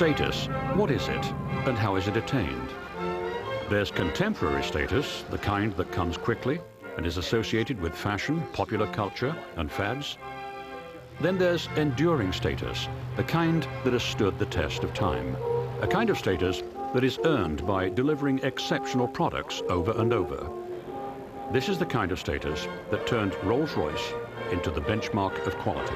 Status, what is it, and how is it attained? There's contemporary status, the kind that comes quickly and is associated with fashion, popular culture, and fads. Then there's enduring status, the kind that has stood the test of time. A kind of status that is earned by delivering exceptional products over and over. This is the kind of status that turned Rolls-Royce into the benchmark of quality.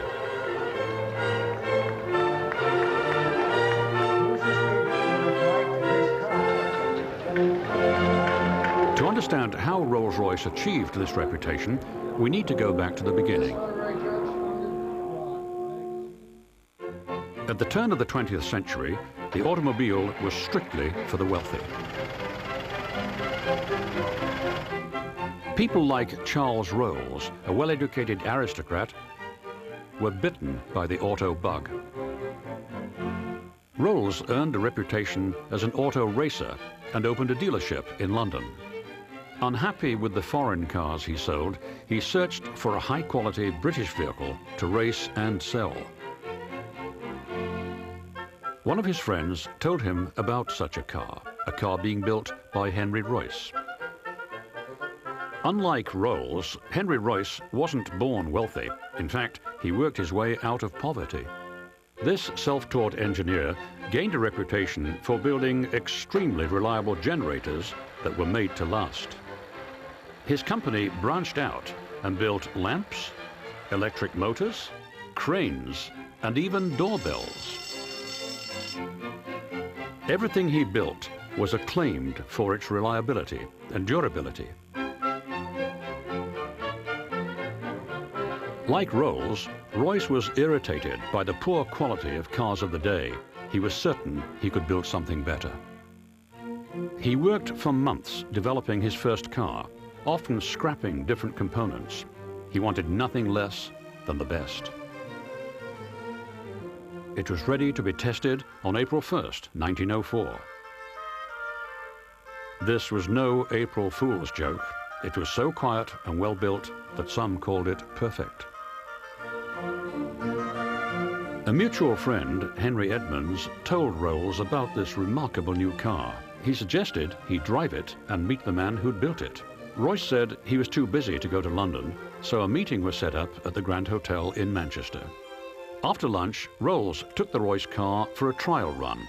To understand how Rolls-Royce achieved this reputation, we need to go back to the beginning. At the turn of the 20th century, the automobile was strictly for the wealthy. People like Charles Rolls, a well-educated aristocrat, were bitten by the auto bug. Rolls earned a reputation as an auto racer and opened a dealership in London. Unhappy with the foreign cars he sold, he searched for a high-quality British vehicle to race and sell. One of his friends told him about such a car being built by Henry Royce. Unlike Rolls, Henry Royce wasn't born wealthy. In fact, he worked his way out of poverty. This self-taught engineer gained a reputation for building extremely reliable generators that were made to last. His company branched out and built lamps, electric motors, cranes, and even doorbells. Everything he built was acclaimed for its reliability and durability. Like Rolls, Royce was irritated by the poor quality of cars of the day. He was certain he could build something better. He worked for months developing his first car, often scrapping different components. He wanted nothing less than the best. It was ready to be tested on April 1st, 1904. This was no April Fool's joke. It was so quiet and well built that some called it perfect. A mutual friend, Henry Edmonds, told Rolls about this remarkable new car. He suggested he drive it and meet the man who'd built it. Royce said he was too busy to go to London, so a meeting was set up at the Grand Hotel in Manchester. After lunch, Rolls took the Royce car for a trial run.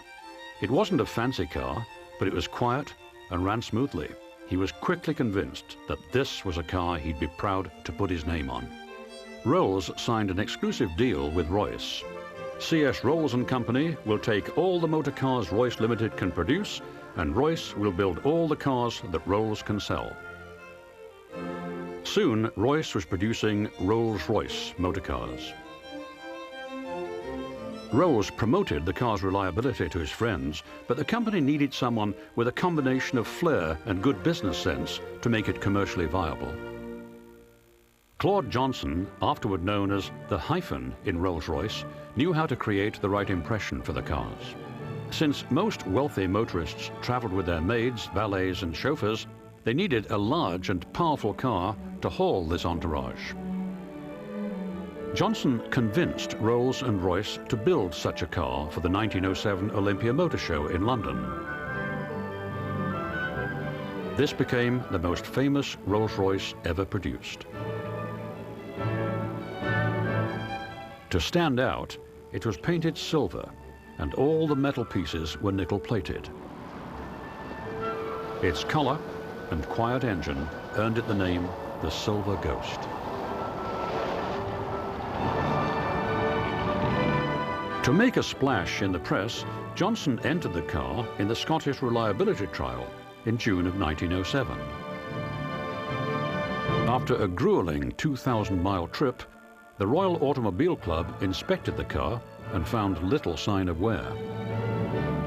It wasn't a fancy car, but it was quiet and ran smoothly. He was quickly convinced that this was a car he'd be proud to put his name on. Rolls signed an exclusive deal with Royce. C.S. Rolls and Company will take all the motor cars Royce Limited can produce, and Royce will build all the cars that Rolls can sell. Soon, Royce was producing Rolls-Royce motor cars. Rolls promoted the car's reliability to his friends, but the company needed someone with a combination of flair and good business sense to make it commercially viable. Claude Johnson, afterward known as the hyphen in Rolls-Royce, knew how to create the right impression for the cars. Since most wealthy motorists traveled with their maids, valets, and chauffeurs, they needed a large and powerful car to haul this entourage. Johnson convinced Rolls and Royce to build such a car for the 1907 Olympia Motor Show in London. This became the most famous Rolls-Royce ever produced. To stand out, it was painted silver, and all the metal pieces were nickel-plated. Its color and quiet engine earned it the name the Silver Ghost. To make a splash in the press, Johnson entered the car in the Scottish Reliability Trial in June of 1907. After a grueling 2,000-mile trip, the Royal Automobile Club inspected the car and found little sign of wear.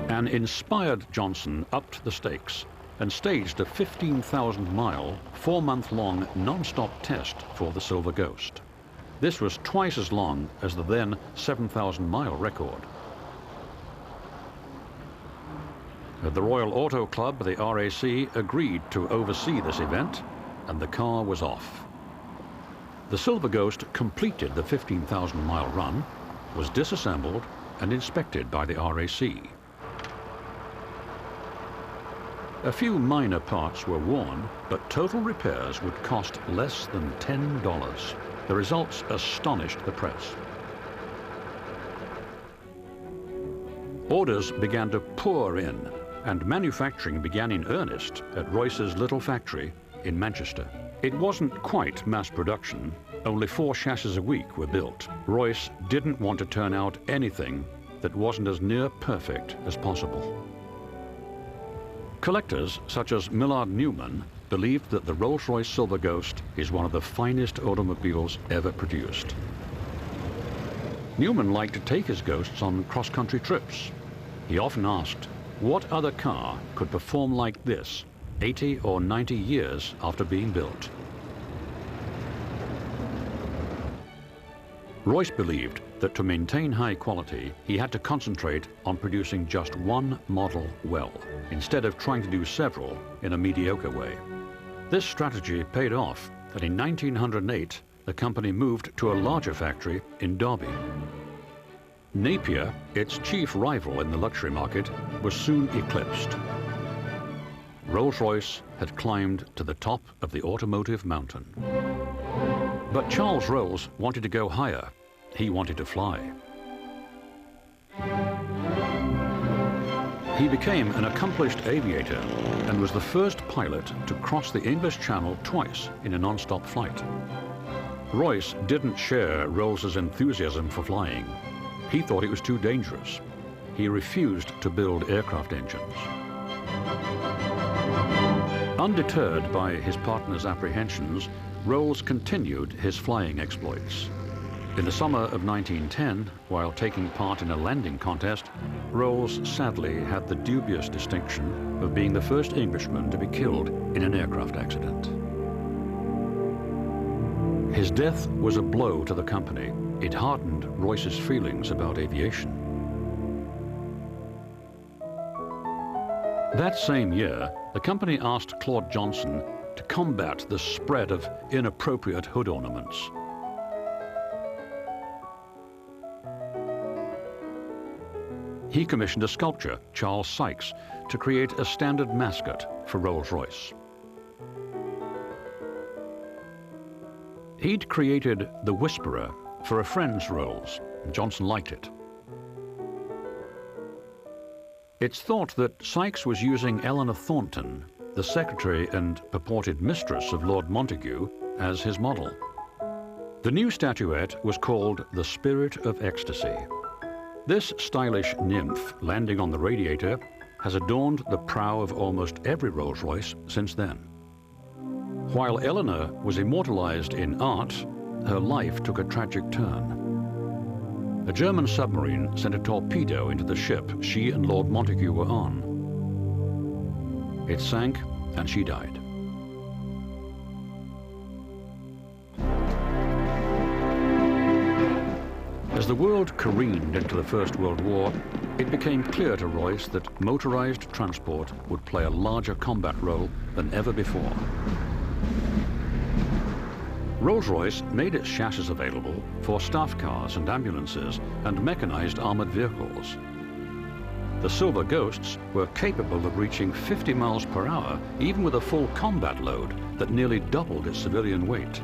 An inspired Johnson upped the stakes and staged a 15,000-mile, 4-month-long non-stop test for the Silver Ghost. This was twice as long as the then 7,000-mile record. The Royal Auto Club, the RAC, agreed to oversee this event, and the car was off. The Silver Ghost completed the 15,000-mile run, was disassembled and inspected by the RAC. A few minor parts were worn, but total repairs would cost less than $10. The results astonished the press. Orders began to pour in, and manufacturing began in earnest at Royce's little factory in Manchester. It wasn't quite mass production. Only 4 chassis a week were built. Royce didn't want to turn out anything that wasn't as near perfect as possible. Collectors such as Millard Newman believed that the Rolls-Royce Silver Ghost is one of the finest automobiles ever produced. Newman liked to take his Ghosts on cross-country trips. He often asked, what other car could perform like this 80 or 90 years after being built? Royce believed that to maintain high quality, he had to concentrate on producing just one model well, instead of trying to do several in a mediocre way. This strategy paid off, and in 1908, the company moved to a larger factory in Derby. Napier, its chief rival in the luxury market, was soon eclipsed. Rolls-Royce had climbed to the top of the automotive mountain. But Charles Rolls wanted to go higher. He wanted to fly. He became an accomplished aviator and was the first pilot to cross the English Channel twice in a non-stop flight. Royce didn't share Rolls's enthusiasm for flying. He thought it was too dangerous. He refused to build aircraft engines. Undeterred by his partner's apprehensions, Rolls continued his flying exploits. In the summer of 1910, while taking part in a landing contest, Rolls sadly had the dubious distinction of being the first Englishman to be killed in an aircraft accident. His death was a blow to the company. It hardened Royce's feelings about aviation. That same year, the company asked Claude Johnson to combat the spread of inappropriate hood ornaments. He commissioned a sculptor, Charles Sykes, to create a standard mascot for Rolls-Royce. He'd created the Whisperer for a friend's Rolls. Johnson liked it. It's thought that Sykes was using Eleanor Thornton, the secretary and purported mistress of Lord Montagu, as his model. The new statuette was called the Spirit of Ecstasy. This stylish nymph landing on the radiator has adorned the prow of almost every Rolls-Royce since then. While Eleanor was immortalized in art, her life took a tragic turn. A German submarine sent a torpedo into the ship she and Lord Montagu were on. It sank and she died. As the world careened into the First World War, it became clear to Royce that motorized transport would play a larger combat role than ever before. Rolls-Royce made its chassis available for staff cars and ambulances and mechanized armored vehicles. The Silver Ghosts were capable of reaching 50 miles per hour, even with a full combat load that nearly doubled its civilian weight.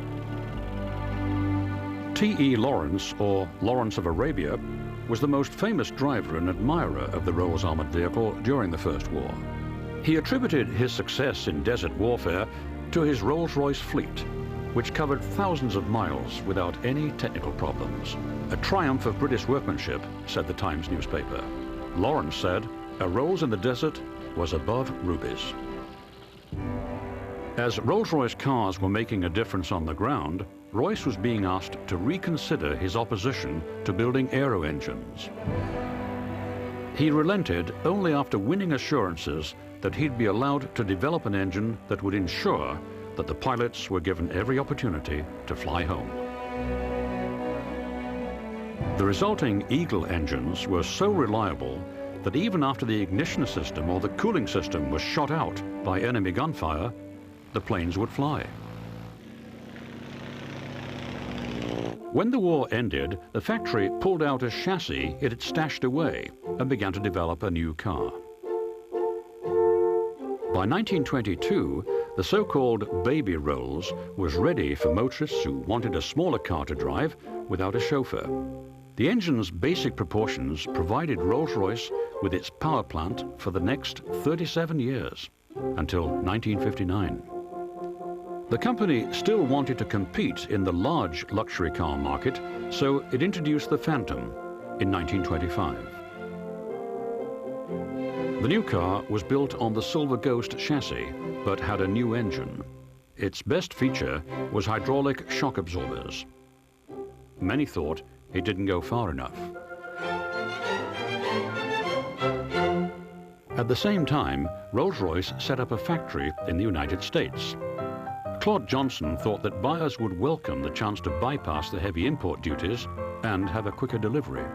T.E. Lawrence, or Lawrence of Arabia, was the most famous driver and admirer of the Rolls armored vehicle during the First War. He attributed his success in desert warfare to his Rolls-Royce fleet, which covered thousands of miles without any technical problems. A triumph of British workmanship, said the Times newspaper. Lawrence said, a Rolls in the desert was above rubies. As Rolls-Royce cars were making a difference on the ground, Royce was being asked to reconsider his opposition to building aero engines. He relented only after winning assurances that he'd be allowed to develop an engine that would ensure that the pilots were given every opportunity to fly home. The resulting Eagle engines were so reliable that even after the ignition system or the cooling system was shot out by enemy gunfire, the planes would fly. When the war ended, the factory pulled out a chassis it had stashed away and began to develop a new car. By 1922, the so-called baby Rolls was ready for motorists who wanted a smaller car to drive without a chauffeur. The engine's basic proportions provided Rolls-Royce with its power plant for the next 37 years, until 1959. The company still wanted to compete in the large luxury car market, so it introduced the Phantom in 1925. The new car was built on the Silver Ghost chassis, but had a new engine. Its best feature was hydraulic shock absorbers. Many thought it didn't go far enough. At the same time, Rolls-Royce set up a factory in the United States. Claude Johnson thought that buyers would welcome the chance to bypass the heavy import duties and have a quicker delivery.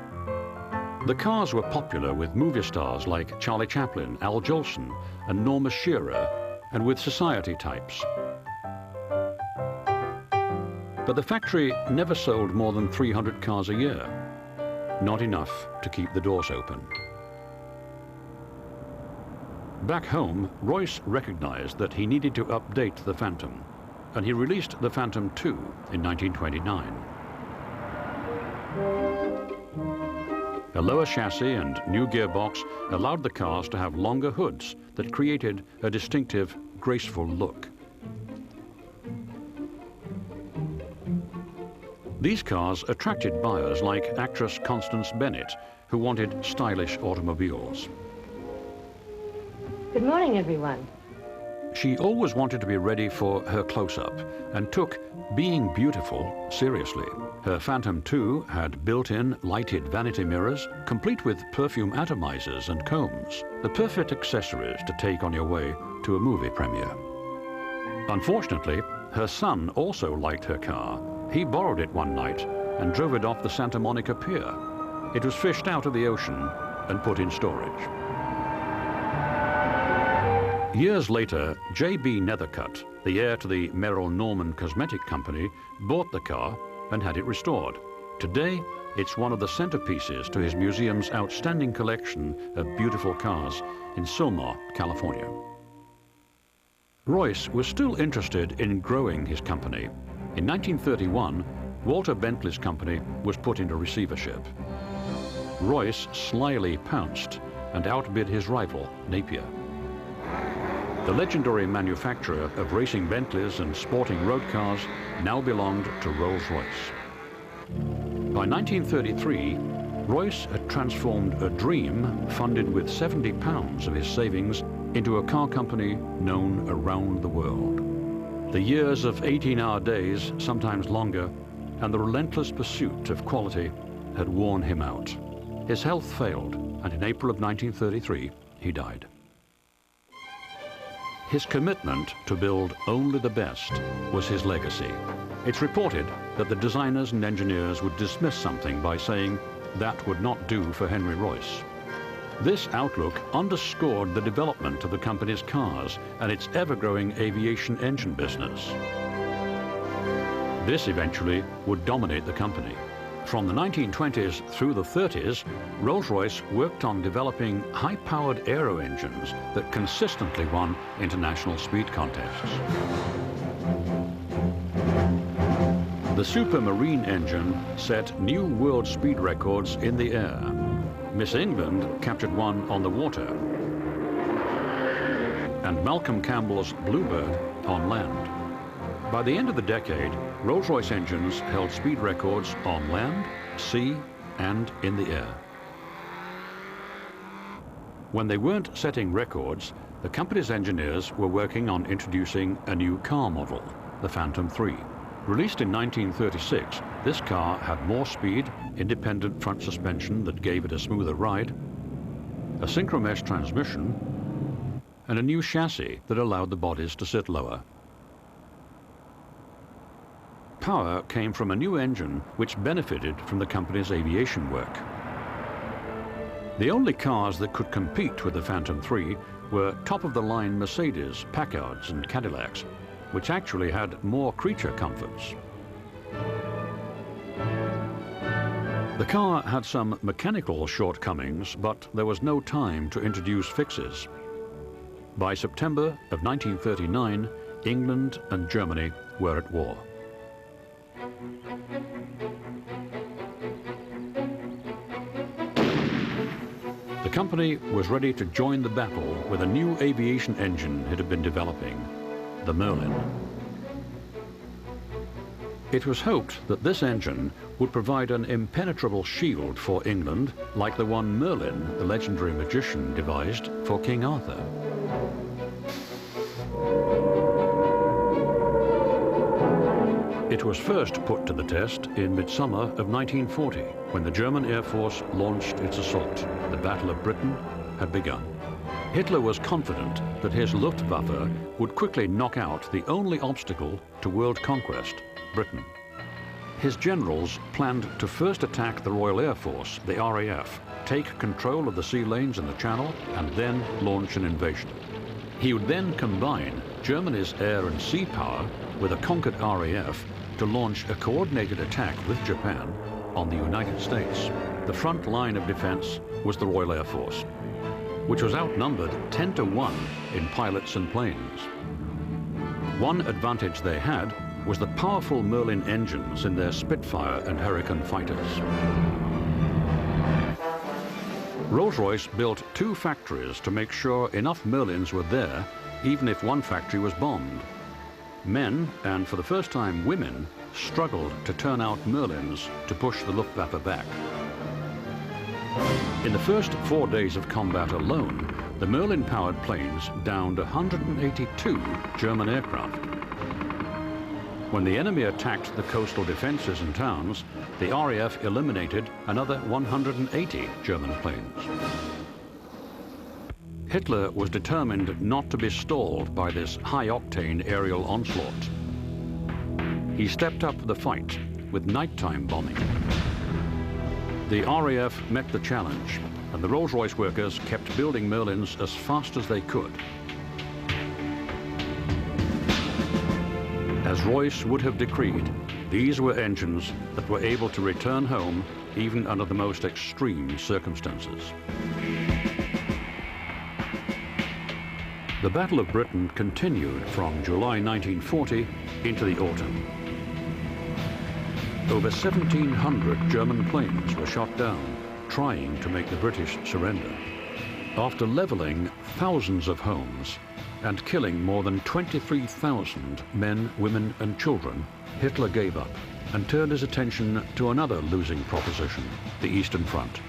The cars were popular with movie stars like Charlie Chaplin, Al Jolson, and Norma Shearer, and with society types. But the factory never sold more than 300 cars a year. Not enough to keep the doors open. Back home, Royce recognized that he needed to update the Phantom, and he released the Phantom II in 1929. A lower chassis and new gearbox allowed the cars to have longer hoods that created a distinctive, graceful look. These cars attracted buyers like actress Constance Bennett, who wanted stylish automobiles. Good morning, everyone. She always wanted to be ready for her close-up and took being beautiful seriously. Her Phantom II had built-in lighted vanity mirrors, complete with perfume atomizers and combs, the perfect accessories to take on your way to a movie premiere. Unfortunately, her son also liked her car. He borrowed it one night and drove it off the Santa Monica Pier. It was fished out of the ocean and put in storage. Years later, J.B. Nethercutt, the heir to the Merrill Norman Cosmetic Company, bought the car and had it restored. Today, it's one of the centerpieces to his museum's outstanding collection of beautiful cars in Sylmar, California. Royce was still interested in growing his company. In 1931, Walter Bentley's company was put into receivership. Royce slyly pounced and outbid his rival, Napier. The legendary manufacturer of racing Bentleys and sporting road cars now belonged to Rolls-Royce. By 1933, Royce had transformed a dream funded with £70 of his savings into a car company known around the world. The years of 18-hour days, sometimes longer, and the relentless pursuit of quality had worn him out. His health failed, and in April of 1933, he died. His commitment to build only the best was his legacy. It's reported that the designers and engineers would dismiss something by saying that would not do for Henry Royce. This outlook underscored the development of the company's cars and its ever-growing aviation engine business. This eventually would dominate the company. From the 1920s through the 30s, Rolls-Royce worked on developing high-powered aero engines that consistently won international speed contests. The Supermarine engine set new world speed records in the air. Miss England captured one on the water, and Malcolm Campbell's Bluebird on land. By the end of the decade, Rolls-Royce engines held speed records on land, sea, and in the air. When they weren't setting records, the company's engineers were working on introducing a new car model, the Phantom III. Released in 1936, this car had more speed, independent front suspension that gave it a smoother ride, a synchromesh transmission, and a new chassis that allowed the bodies to sit lower. Power came from a new engine which benefited from the company's aviation work. The only cars that could compete with the Phantom III were top-of-the-line Mercedes, Packards, and Cadillacs, which actually had more creature comforts. The car had some mechanical shortcomings, but there was no time to introduce fixes. By September of 1939, England and Germany were at war. The company was ready to join the battle with a new aviation engine it had been developing, the Merlin. It was hoped that this engine would provide an impenetrable shield for England, like the one Merlin, the legendary magician, devised for King Arthur. It was first put to the test in midsummer of 1940, when the German Air Force launched its assault. The Battle of Britain had begun. Hitler was confident that his Luftwaffe would quickly knock out the only obstacle to world conquest, Britain. His generals planned to first attack the Royal Air Force, the RAF, take control of the sea lanes in the Channel, and then launch an invasion. He would then combine Germany's air and sea power with a conquered RAF to launch a coordinated attack with Japan on the United States. The front line of defense was the Royal Air Force, which was outnumbered 10 to 1 in pilots and planes. One advantage they had was the powerful Merlin engines in their Spitfire and Hurricane fighters. Rolls-Royce built 2 factories to make sure enough Merlins were there, even if one factory was bombed. Men, and for the first time women, struggled to turn out Merlins to push the Luftwaffe back. In the first 4 days of combat alone, the Merlin-powered planes downed 182 German aircraft. When the enemy attacked the coastal defenses and towns, the RAF eliminated another 180 German planes. Hitler was determined not to be stalled by this high-octane aerial onslaught. He stepped up to the fight with nighttime bombing. The RAF met the challenge, and the Rolls-Royce workers kept building Merlins as fast as they could. As Royce would have decreed, these were engines that were able to return home even under the most extreme circumstances. The Battle of Britain continued from July 1940 into the autumn. Over 1,700 German planes were shot down, trying to make the British surrender. After leveling thousands of homes and killing more than 23,000 men, women and children, Hitler gave up and turned his attention to another losing proposition, the Eastern Front.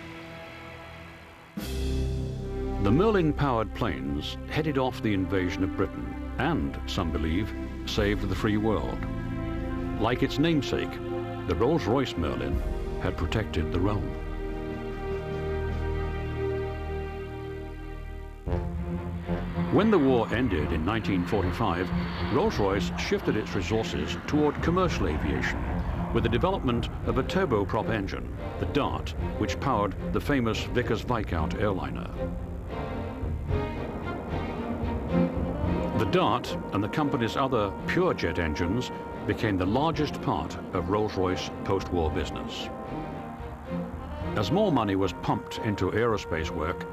The Merlin-powered planes headed off the invasion of Britain and, some believe, saved the free world. Like its namesake, the Rolls-Royce Merlin had protected the realm. When the war ended in 1945, Rolls-Royce shifted its resources toward commercial aviation with the development of a turboprop engine, the Dart, which powered the famous Vickers-Viscount airliner. The Dart and the company's other pure jet engines became the largest part of Rolls-Royce post-war business. As more money was pumped into aerospace work,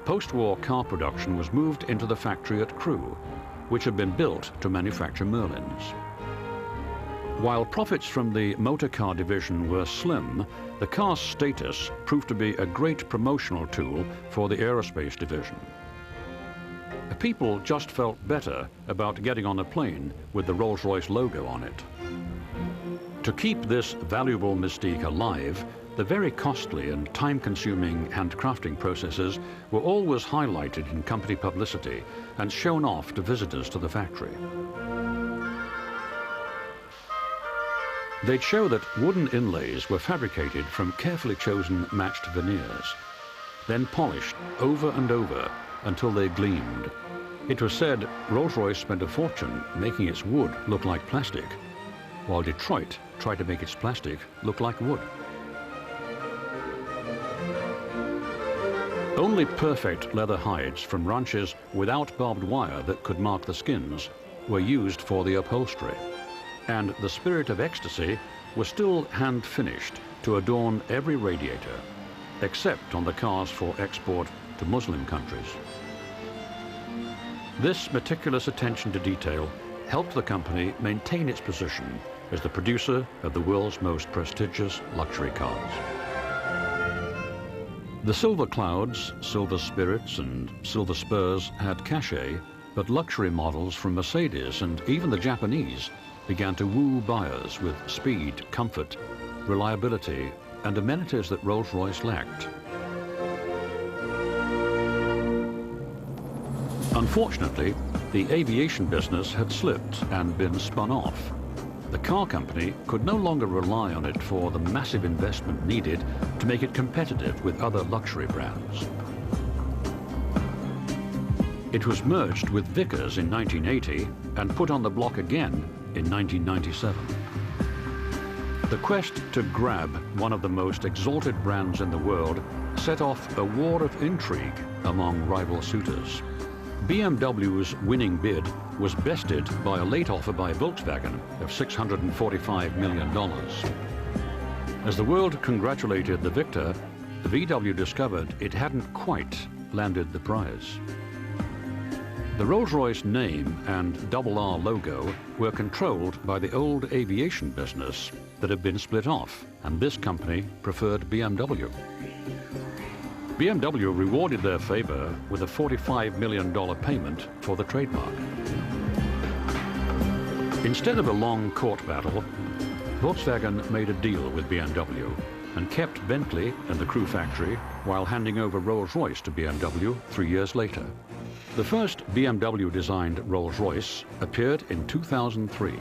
post-war car production was moved into the factory at Crewe, which had been built to manufacture Merlins. While profits from the motor car division were slim, the car's status proved to be a great promotional tool for the aerospace division. People just felt better about getting on a plane with the Rolls-Royce logo on it. To keep this valuable mystique alive, the very costly and time-consuming handcrafting processes were always highlighted in company publicity and shown off to visitors to the factory. They'd show that wooden inlays were fabricated from carefully chosen matched veneers, then polished over and over until they gleamed. It was said Rolls-Royce spent a fortune making its wood look like plastic, while Detroit tried to make its plastic look like wood. Only perfect leather hides from ranches without barbed wire that could mark the skins were used for the upholstery, and the Spirit of Ecstasy was still hand-finished to adorn every radiator, except on the cars for export to Muslim countries. This meticulous attention to detail helped the company maintain its position as the producer of the world's most prestigious luxury cars. The Silver Clouds, Silver Spirits and Silver Spurs had cachet, but luxury models from Mercedes and even the Japanese began to woo buyers with speed, comfort, reliability and amenities that Rolls-Royce lacked. Unfortunately, the aviation business had slipped and been spun off. The car company could no longer rely on it for the massive investment needed to make it competitive with other luxury brands. It was merged with Vickers in 1980 and put on the block again in 1997. The quest to grab one of the most exalted brands in the world set off a war of intrigue among rival suitors. BMW's winning bid was bested by a late offer by Volkswagen of $645 million. As the world congratulated the victor, the VW discovered it hadn't quite landed the prize. The Rolls-Royce name and RR logo were controlled by the old aviation business that had been split off, and this company preferred BMW. BMW rewarded their favor with a $45 million payment for the trademark. Instead of a long court battle, Volkswagen made a deal with BMW and kept Bentley and the Crewe factory while handing over Rolls-Royce to BMW 3 years later. The first BMW-designed Rolls-Royce appeared in 2003.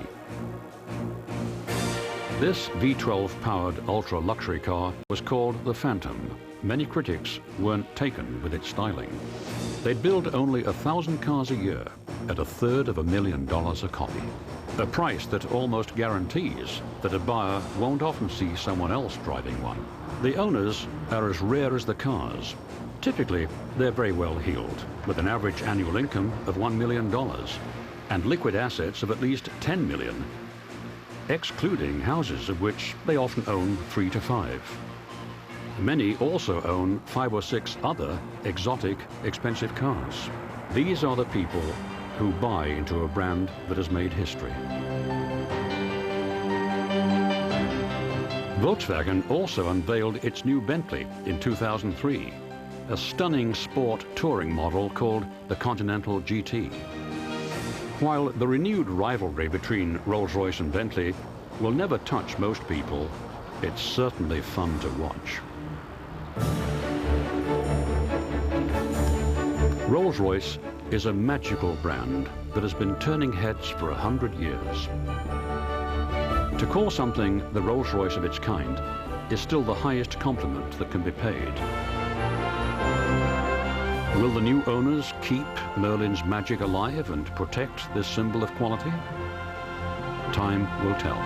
This V12-powered ultra-luxury car was called the Phantom. Many critics weren't taken with its styling. They'd build only 1,000 cars a year at $350,000 a copy, a price that almost guarantees that a buyer won't often see someone else driving one. The owners are as rare as the cars. Typically, they're very well heeled, with an average annual income of $1 million and liquid assets of at least $10 million, excluding houses of which they often own 3 to 5. Many also own 5 or 6 other exotic, expensive cars. These are the people who buy into a brand that has made history. Volkswagen also unveiled its new Bentley in 2003, a stunning sport touring model called the Continental GT. While the renewed rivalry between Rolls-Royce and Bentley will never touch most people, it's certainly fun to watch. Rolls-Royce is a magical brand that has been turning heads for 100 years. To call something the Rolls-Royce of its kind is still the highest compliment that can be paid. Will the new owners keep Merlin's magic alive and protect this symbol of quality? Time will tell.